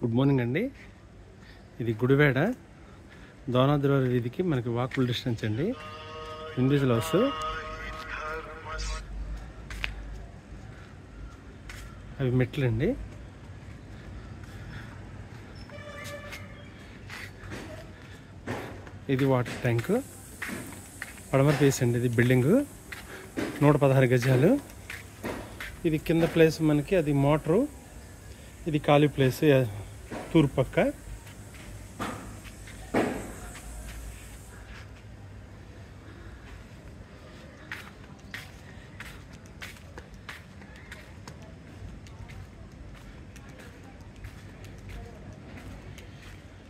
Good morning అండి. ఇది గుడివేడ దోనాద్రోల వీధికి మనకి వాకబుల్ డిస్టెన్స్ అండి. Individual house. అవి మెట్లండి. ఇది వాటర్ ట్యాంక్. పడమర ఫేస్ అండి. ఇది బిల్డింగ్ 116 గజాలు. ఇది కింద ప్లేస్ మనకి అది మోటరు. ఇది ఖాళీ ప్లేస్ తూర్పు పక్క.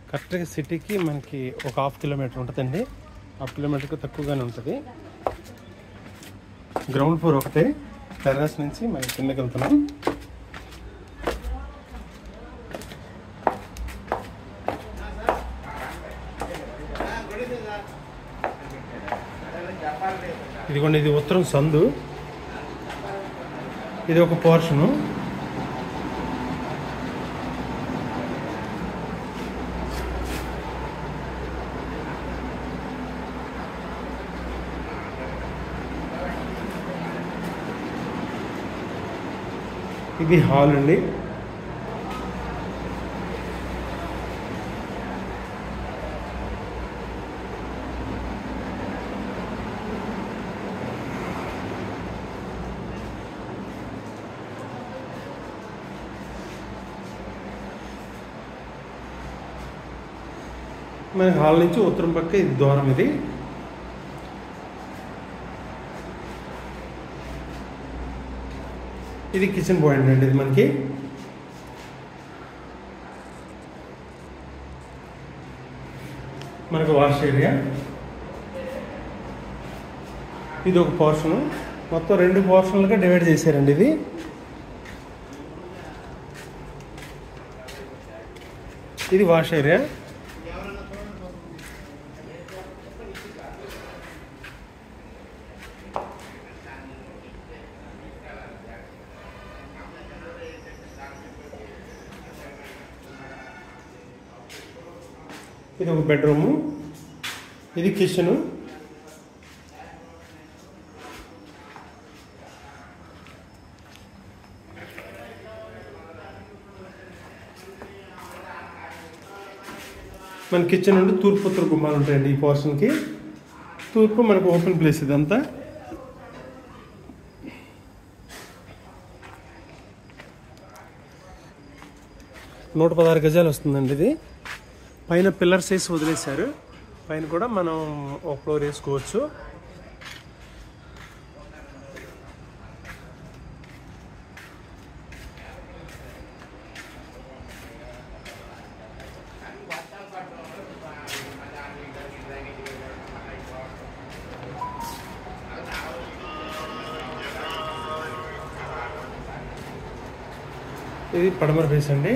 కరెక్ట్గా సిటీకి మనకి ఒక 1/2 కిలోమీటర్ ఉంటుందండి. 1/2 కిలోమీటర్కి తక్కువగానే ఉంటుంది. గ్రౌండ్ ఫ్లోర్ ఒకటే. టెర్రస్ నుంచి మనం కిందకి వెళ్తున్నాం. ఇదిగోండి, ఇది ఉత్తరం సందు. ఇది ఒక పోర్షను. ఇది హాల్ అండి. మన హాల్ నుంచి ఉత్తరం పక్క ఇది దూరం. ఇది కిచెన్ పాయింట్ అండి. ఇది మనకి వాష్ ఏరియా. ఇది ఒక పోర్షను. మొత్తం 2 పోర్షన్లుగా డివైడ్ చేశారండి. ఇది వాష్ ఏరియా. ఇది ఒక బెడ్రూము. ఇది కిచెను. మన కిచెన్ నుండి తూర్పు ఉత్తర గుమ్మాలు ఉంటాయండి. ఈ పోర్షన్కి తూర్పు మనకు ఓపెన్ ప్లేస్. ఇదంతా నూట 16 గజాలు వస్తుందండి. ఇది పైన పిల్లర్స్ వేసి వదిలేశారు. పైన కూడా మనం ఒక ఫ్లోర్ వేసుకోవచ్చు. ఇది పడమర ఫేస్ అండి.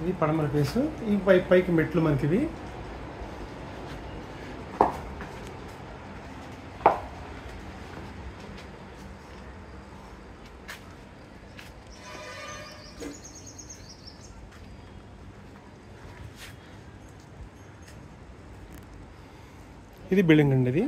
ఇది పడమర ఫేసు. ఈ పైకి మెట్లు మనకి ఇవి. ఇది బిల్డింగ్ అండి. ఇది